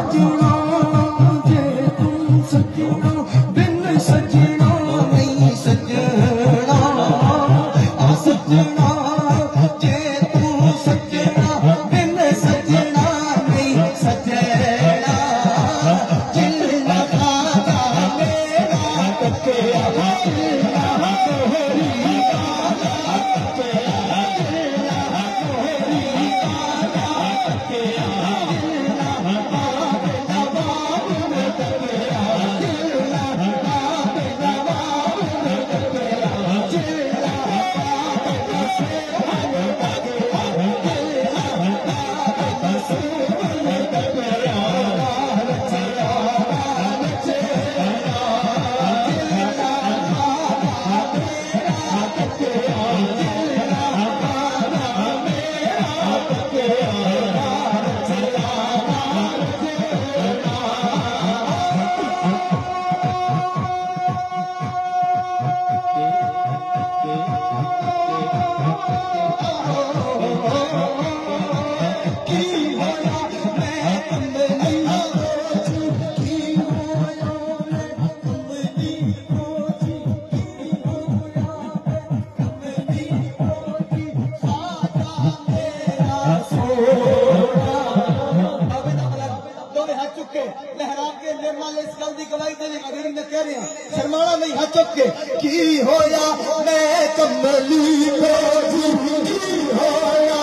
सजना जे तुम सजना बिन सजना नहीं सजना आ सजना जे तू सजना बिन सजना नहीं सजना जिल्ला खाजा मेरा टकया जिल्ला कोहरी काला टकया जिल्ला कोहरी काला टकया जिल्ला बाप नवाब में टकया जिल्ला बाप नवाब में टकया जिल्ला बाप नसीब में टकया जिल्ला बाप नसीब में टकया रचया रचया जिल्ला बाप मेरा टकया जिल्ला बाप मेरा टकया रचया शर्माना नहीं हाथ चुक के की होया मैं कमली को की होया